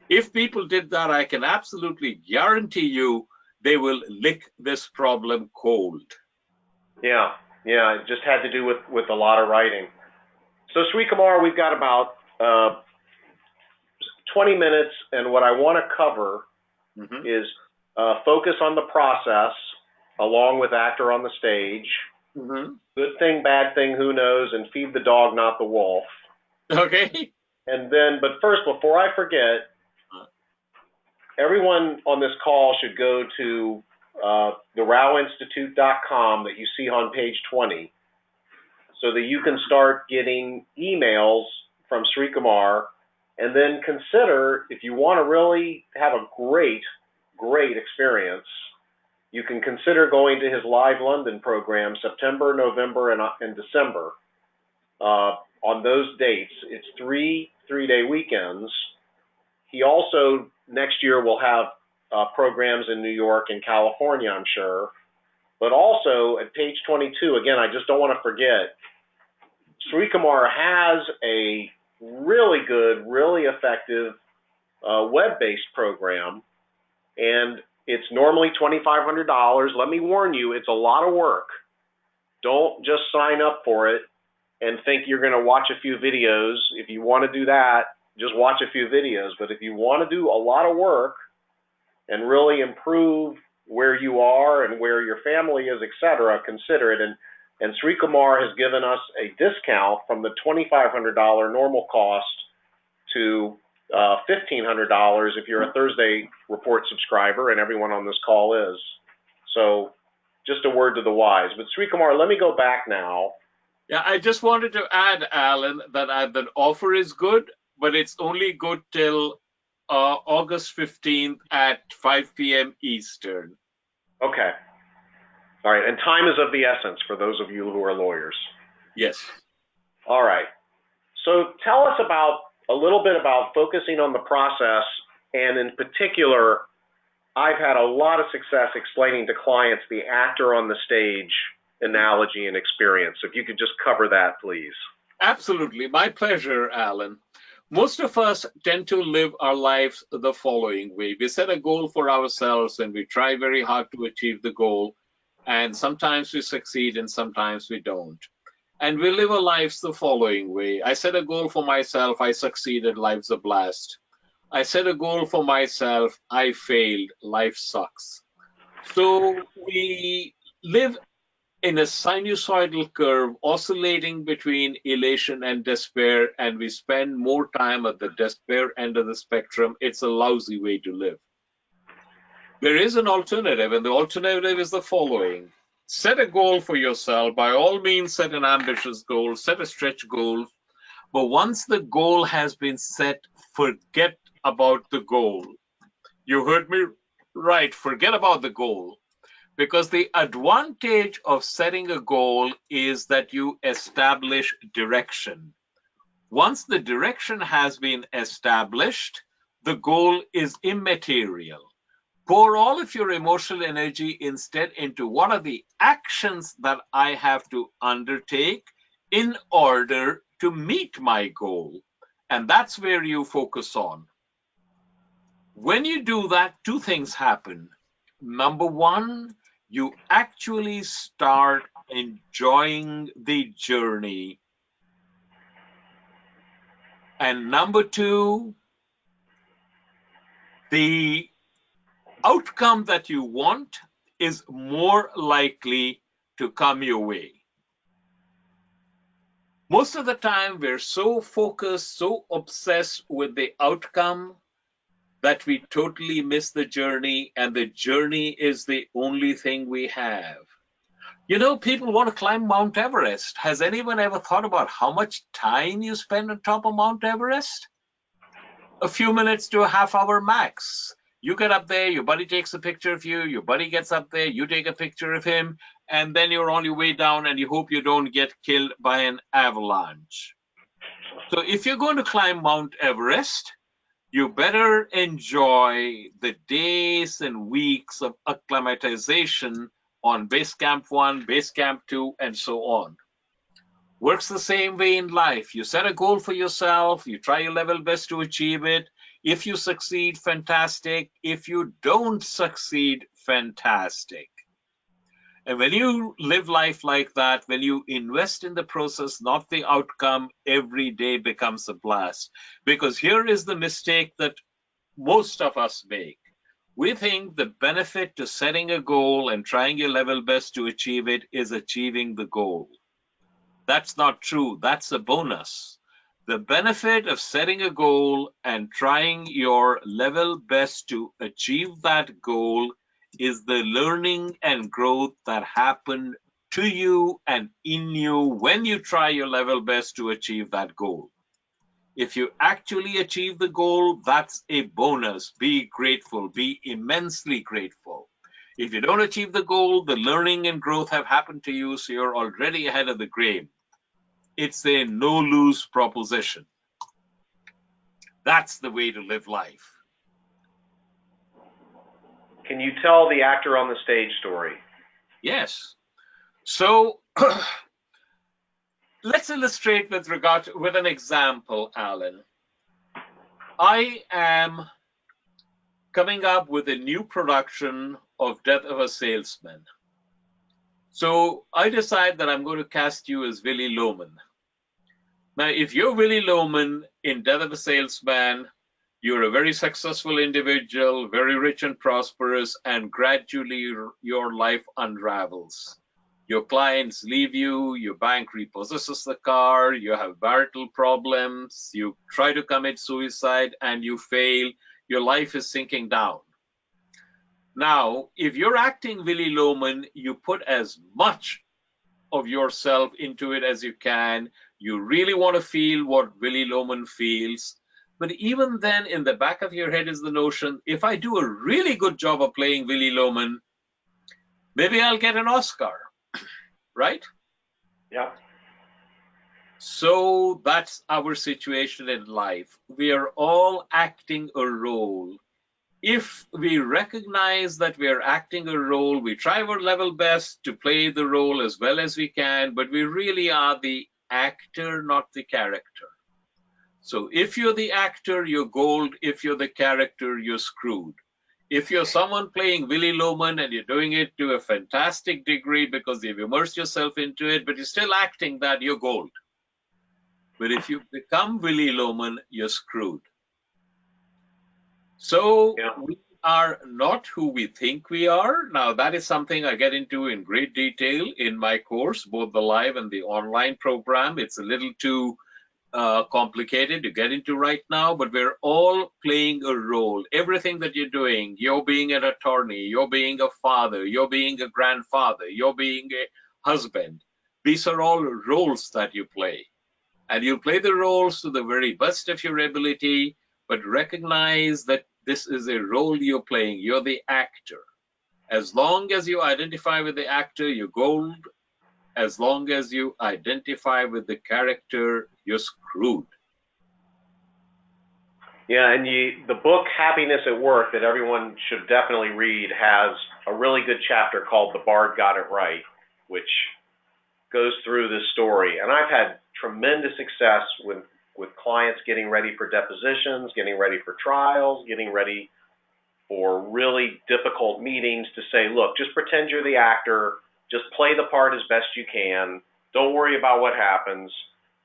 B: If people did that, I can absolutely guarantee you they will lick this problem cold.
A: Yeah, it just had to do with a lot of writing. So Srikumar, we've got about 20 minutes, and what I want to cover is focus on the process along with actor on the stage. Good thing, bad thing, who knows, and feed the dog, not the wolf.
B: Okay.
A: And then, but first, before I forget, everyone on this call should go to theRaoInstitute.com that you see on page 20, so that you can start getting emails from Srikumar, and then consider, if you want to really have a great experience, you can consider going to his live London program, September, November, and December. On those dates, it's three-day weekends. He also, next year, will have programs in New York and California, I'm sure. But also, at page 22, again, I just don't want to forget, Srikumar has a really good, really effective web-based program, and it's normally $2,500. Let me warn you, it's a lot of work. Don't just sign up for it and think you're going to watch a few videos. If you want to do that, just watch a few videos. But if you want to do a lot of work and really improve where you are and where your family is, etc., consider it. And Srikumar has given us a discount from the $2,500 normal cost to $1,500 if you're a Thursday Report subscriber, and everyone on this call is. So just a word to the wise. But Srikumar, let me go back now.
B: Yeah, I just wanted to add, Alan, that the offer is good, but it's only good till August 15th at 5 p.m. Eastern.
A: Okay. All right. And time is of the essence for those of you who are lawyers.
B: Yes.
A: All right. So tell us a little bit about focusing on the process, and in particular, I've had a lot of success explaining to clients the actor on the stage analogy and experience. If you could just cover that, please.
B: Absolutely. My pleasure, Alan. Most of us tend to live our lives the following way. We set a goal for ourselves and we try very hard to achieve the goal. And sometimes we succeed and sometimes we don't. And we live our lives the following way. I set a goal for myself, I succeeded, life's a blast. I set a goal for myself, I failed, life sucks. So we live in a sinusoidal curve oscillating between elation and despair, and we spend more time at the despair end of the spectrum. It's a lousy way to live. There is an alternative, and the alternative is the following. Set a goal for yourself. By all means, set an ambitious goal, set a stretch goal. But once the goal has been set, forget about the goal. You heard me right, forget about the goal. Because the advantage of setting a goal is that you establish direction. Once the direction has been established, the goal is immaterial. Pour all of your emotional energy instead into what are the actions that I have to undertake in order to meet my goal. And that's where you focus on. When you do that, two things happen. Number one, you actually start enjoying the journey. And number two, the outcome that you want is more likely to come your way. Most of the time, we're so focused, so obsessed with the outcome that we totally miss the journey, and the journey is the only thing we have. You know, people want to climb Mount Everest. Has anyone ever thought about how much time you spend on top of Mount Everest? A few minutes to a half hour max. You get up there, your buddy takes a picture of you, your buddy gets up there, you take a picture of him, and then you're on your way down and you hope you don't get killed by an avalanche. So if you're going to climb Mount Everest, you better enjoy the days and weeks of acclimatization on base camp 1, base camp 2, and so on. Works the same way in life. You set a goal for yourself, you try your level best to achieve it. If you succeed, fantastic. If you don't succeed, fantastic. And when you live life like that, when you invest in the process, not the outcome, every day becomes a blast. Because here is the mistake that most of us make. We think the benefit to setting a goal and trying your level best to achieve it is achieving the goal. That's not true. That's a bonus. The benefit of setting a goal and trying your level best to achieve that goal is the learning and growth that happen to you and in you when you try your level best to achieve that goal. If you actually achieve the goal, that's a bonus. Be grateful, be immensely grateful. If you don't achieve the goal, the learning and growth have happened to you, so you're already ahead of the game. It's a no-lose proposition. That's the way to live life.
A: Can you tell the actor on the stage story?
B: Yes. So let's illustrate with an example, Alan. I am coming up with a new production of Death of a Salesman. So I decide that I'm going to cast you as Willy Loman. Now, if you're Willy Loman in Death of a Salesman, you're a very successful individual, very rich and prosperous, and gradually your life unravels. Your clients leave you, your bank repossesses the car, you have marital problems, you try to commit suicide and you fail, your life is sinking down. Now, if you're acting Willy Loman, you put as much of yourself into it as you can. You really want to feel what Willy Loman feels. But even then, in the back of your head is the notion, if I do a really good job of playing Willy Loman, maybe I'll get an Oscar, right?
A: Yeah.
B: So that's our situation in life. We are all acting a role. If we recognize that we are acting a role, we try our level best to play the role as well as we can, but we really are the actor, not the character. So if you're the actor, you're gold. If you're the character, you're screwed. If you're someone playing Willy Loman and you're doing it to a fantastic degree because you've immersed yourself into it, but you're still acting that, you're gold. But if you become Willy Loman, you're screwed. So we are not who we think we are. Now, that is something I get into in great detail in my course, both the live and the online program. It's a little too complicated to get into right now, but we're all playing a role. Everything that you're doing, you're being an attorney, you're being a father, you're being a grandfather, you're being a husband. These are all roles that you play. And you play the roles to the very best of your ability, but recognize that this is a role you're playing. You're the actor. As long as you identify with the actor, you're gold. As long as you identify with the character, you're screwed.
A: Yeah, and the book Happiness at Work that everyone should definitely read has a really good chapter called The Bard Got It Right, which goes through this story. And I've had tremendous success with clients getting ready for depositions, getting ready for trials, getting ready or really difficult meetings to say, look, just pretend you're the actor, just play the part as best you can, don't worry about what happens.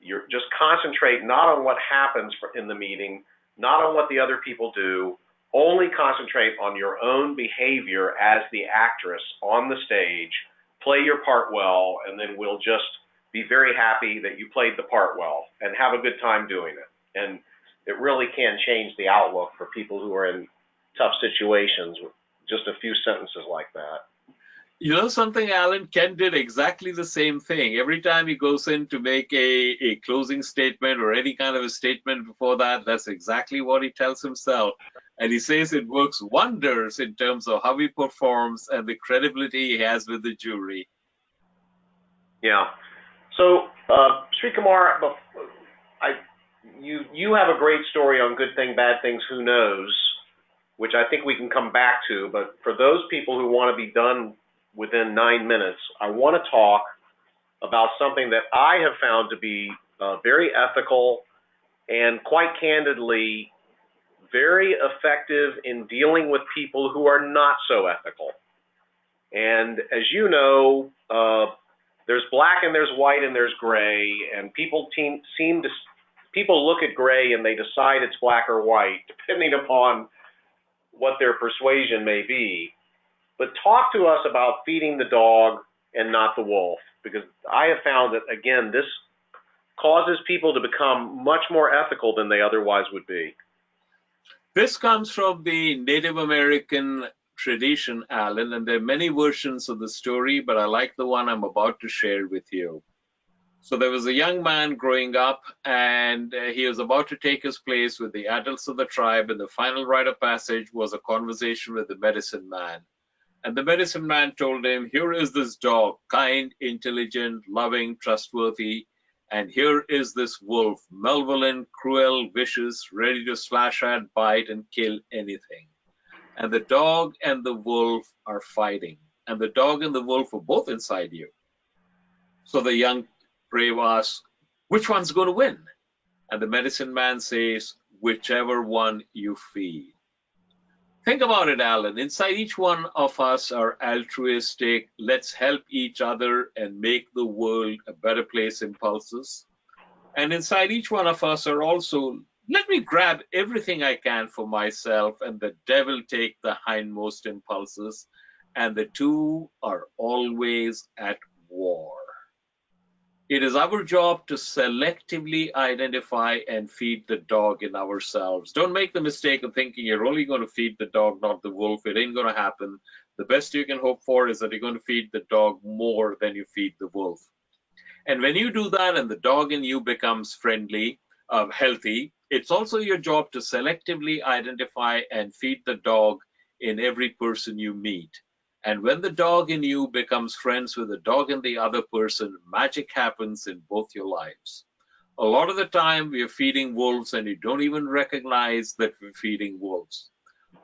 A: You're just concentrate not on what happens in the meeting, not on what the other people do, only concentrate on your own behavior as the actress on the stage, play your part well, and then we'll just be very happy that you played the part well and have a good time doing it. And it really can change the outlook for people who are in tough situations with just a few sentences like that.
B: You know something, Alan? Ken did exactly the same thing. Every time he goes in to make a closing statement or any kind of a statement before that, that's exactly what he tells himself. And he says it works wonders in terms of how he performs and the credibility he has with the jury.
A: Yeah. So, Srikumar, you have a great story on good thing, bad things, who knows, which I think we can come back to. But for those people who want to be done within 9 minutes, I want to talk about something that I have found to be very ethical and, quite candidly, very effective in dealing with people who are not so ethical. And as you know, there's black and there's white and there's gray, and people look at gray and they decide it's black or white, depending upon what their persuasion may be. But talk to us about feeding the dog and not the wolf, because I have found that, again, this causes people to become much more ethical than they otherwise would be.
B: This comes from the Native American tradition, Alan, and there are many versions of the story, but I like the one I'm about to share with you. So there was a young man growing up, and he was about to take his place with the adults of the tribe, and the final rite of passage was a conversation with the medicine man. And the medicine man told him, here is this dog, kind, intelligent, loving, trustworthy, and here is this wolf, malevolent, cruel, vicious, ready to slash at, bite, and kill anything. And the dog and the wolf are fighting, and the dog and the wolf are both inside you. So the young brave asks, which one's going to win? And the medicine man says, whichever one you feed. Think about it, Alan. Inside each one of us are altruistic, let's help each other and make the world a better place impulses. And inside each one of us are also, let me grab everything I can for myself and the devil take the hindmost impulses. And the two are always at war. It is our job to selectively identify and feed the dog in ourselves. Don't make the mistake of thinking you're only going to feed the dog, not the wolf. It ain't going to happen. The best you can hope for is that you're going to feed the dog more than you feed the wolf. And when you do that and the dog in you becomes friendly, healthy, it's also your job to selectively identify and feed the dog in every person you meet. And when the dog in you becomes friends with the dog in the other person, magic happens in both your lives. A lot of the time, we are feeding wolves and you don't even recognize that we're feeding wolves.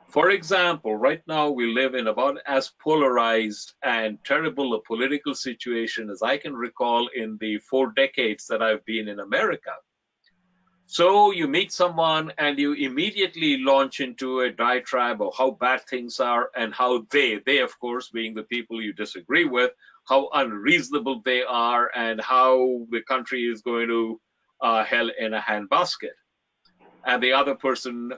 B: For example, right now we live in about as polarized and terrible a political situation as I can recall in the 4 decades that I've been in America. So you meet someone and you immediately launch into a diatribe of how bad things are and how they of course being the people you disagree with, how unreasonable they are and how the country is going to hell in a handbasket. And the other person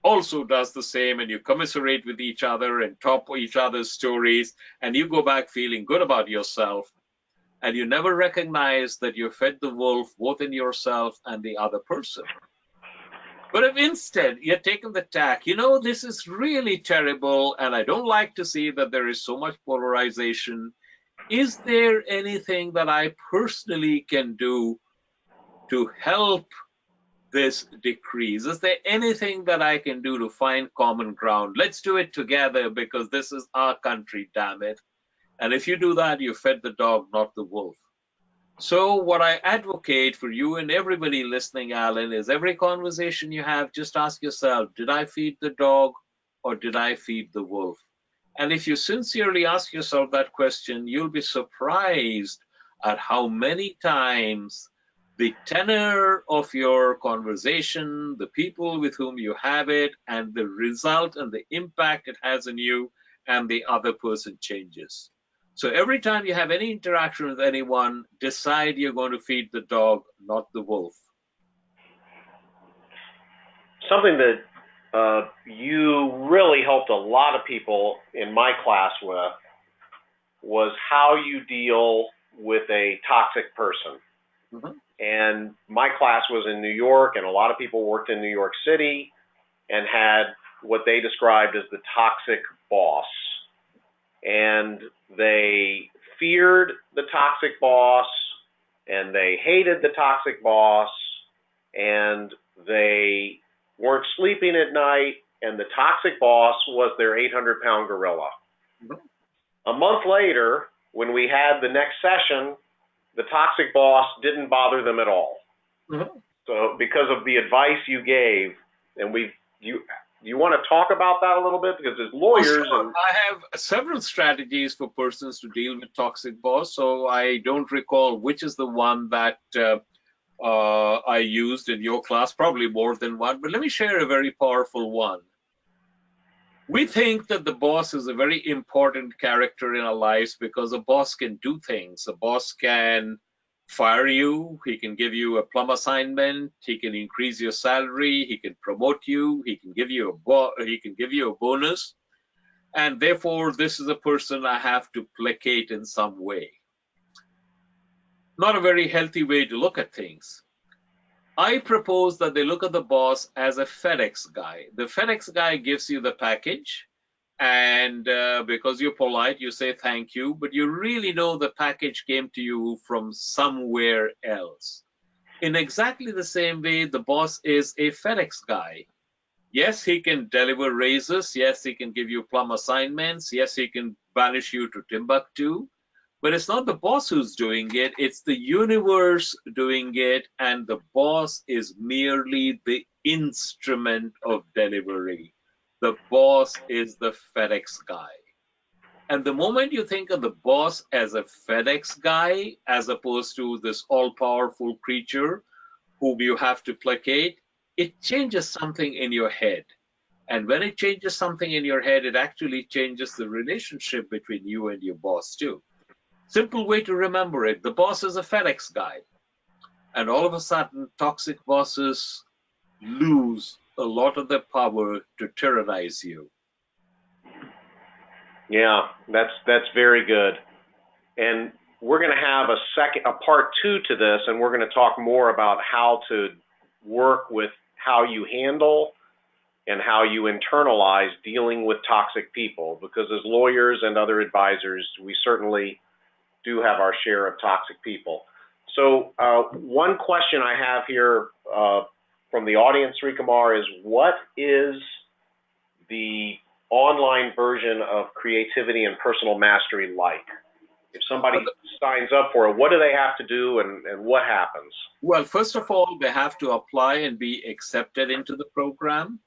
B: also does the same, and you commiserate with each other and top each other's stories, and you go back feeling good about yourself. And you never recognize that you fed the wolf both in yourself and the other person. But if instead you're taking the tack, you know, this is really terrible, and I don't like to see that there is so much polarization. Is there anything that I personally can do to help this decrease? Is there anything that I can do to find common ground? Let's do it together because this is our country, damn it. And if you do that, you fed the dog, not the wolf. So what I advocate for you and everybody listening, Alan, is every conversation you have, just ask yourself, did I feed the dog or did I feed the wolf? And if you sincerely ask yourself that question, you'll be surprised at how many times the tenor of your conversation, the people with whom you have it, and the result and the impact it has on you and the other person changes. So every time you have any interaction with anyone, decide you're going to feed the dog, not the wolf.
A: Something that you really helped a lot of people in my class with was how you deal with a toxic person.
B: Mm-hmm.
A: And my class was in New York, and a lot of people worked in New York City and had what they described as the toxic boss. And they feared the toxic boss, and they hated the toxic boss, and they weren't sleeping at night, and the toxic boss was their 800-pound gorilla.
B: Mm-hmm.
A: A month later, when we had the next session, the toxic boss didn't bother them at all.
B: Mm-hmm.
A: So because of the advice you gave, and you want to talk about that a little bit? Because as lawyers,
B: sure. I have several strategies for persons to deal with toxic boss, so I don't recall which is the one that I used in your class, probably more than one, but let me share a very powerful one. We think that the boss is a very important character in our lives because a boss can do things. A boss can fire you, he can give you a plum assignment, he can increase your salary, he can promote you, he can give you a bonus, and therefore this is a person I have to placate in some way. Not a very healthy way to look at things. I propose that they look at the boss as a FedEx guy. The FedEx guy gives you the package, and because you're polite, you say thank you, but you really know the package came to you from somewhere else. In exactly the same way, the boss is a FedEx guy. Yes, he can deliver raises. Yes, he can give you plum assignments. Yes, he can banish you to Timbuktu. But it's not the boss who's doing it, it's the universe doing it, and the boss is merely the instrument of delivery. The boss is the FedEx guy. And the moment you think of the boss as a FedEx guy, as opposed to this all-powerful creature whom you have to placate, it changes something in your head. And when it changes something in your head, it actually changes the relationship between you and your boss too. Simple way to remember it, the boss is a FedEx guy. And all of a sudden, toxic bosses lose a lot of their power to tyrannize you.
A: yeah, that's very good. And we're going to have a part 2 to this, and we're going to talk more about how to work with how you handle and how you internalize dealing with toxic people. Because as lawyers and other advisors, we certainly do have our share of toxic people. So one question I have here from the audience, Srikumar, is what is the online version of Creativity and Personal Mastery like? If somebody signs up for it, what do they have to do, and what happens?
B: Well, first of all, they have to apply and be accepted into the program.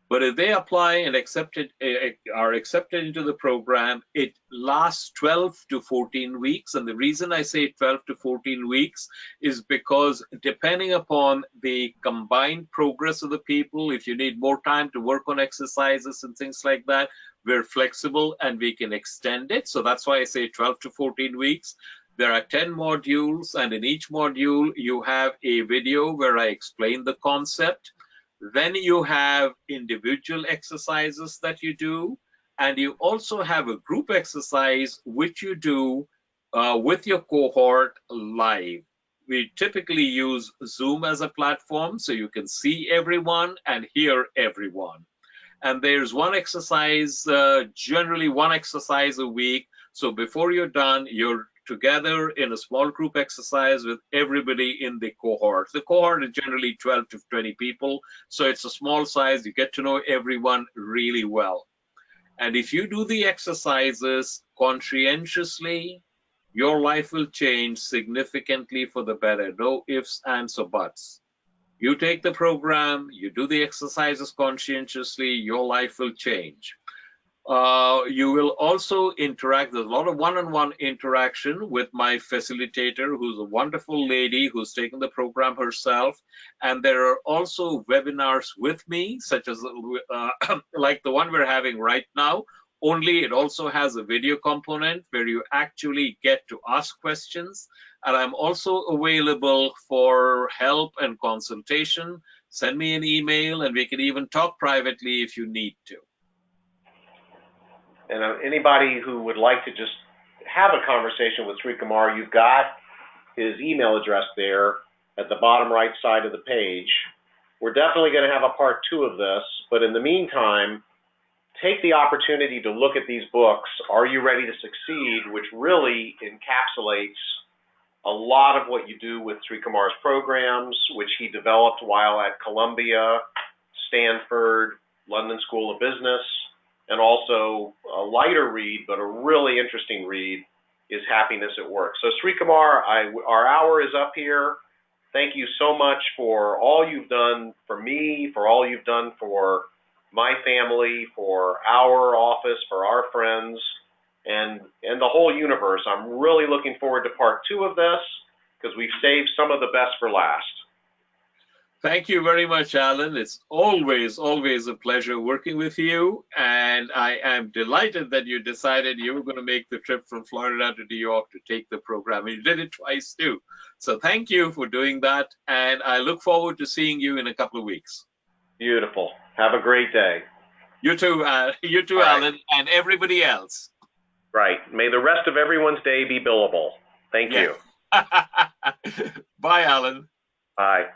B: But if they apply and are accepted into the program, it lasts 12 to 14 weeks. And the reason I say 12 to 14 weeks is because depending upon the combined progress of the people, if you need more time to work on exercises and things like that, we're flexible and we can extend it. So that's why I say 12 to 14 weeks. There are 10 modules, and in each module, you have a video where I explain the concept. Then you have individual exercises that you do, and you also have a group exercise which you do with your cohort live. We typically use Zoom as a platform so you can see everyone and hear everyone. And there's one exercise, generally one exercise a week. So before you're done, you're together in a small group exercise with everybody in the cohort. The cohort is generally 12 to 20 people, so it's a small size. You get to know everyone really well. And if you do the exercises conscientiously, your life will change significantly for the better. No ifs, ands, or buts. You take the program, you do the exercises conscientiously, your life will change. You will also interact. There's a lot of one-on-one interaction with my facilitator, who's a wonderful lady who's taken the program herself. And there are also webinars with me, such as like the one we're having right now. Only it also has a video component where you actually get to ask questions. And I'm also available for help and consultation. Send me an email and we can even talk privately if you need to.
A: And anybody who would like to just have a conversation with Srikumar, you've got his email address there at the bottom right side of the page. We're definitely going to have a part 2 of this, but in the meantime, take the opportunity to look at these books, Are You Ready to Succeed?, which really encapsulates a lot of what you do with Srikumar's programs, which he developed while at Columbia, Stanford, London School of Business, and also a lighter read, but a really interesting read, is Happiness at Work. So Srikumar, our hour is up here. Thank you so much for all you've done for me, for all you've done for my family, for our office, for our friends, and the whole universe. I'm really looking forward to part 2 of this because we've saved some of the best for last.
B: Thank you very much, Alan. It's always a pleasure working with you. And I am delighted that you decided you were going to make the trip from Florida to New York to take the program. You did it twice, too. So thank you for doing that. And I look forward to seeing you in a couple of weeks.
A: Beautiful. Have a great day.
B: You too, Alan, and everybody else.
A: Right. May the rest of everyone's day be billable. Thank you.
B: Bye, Alan.
A: Bye.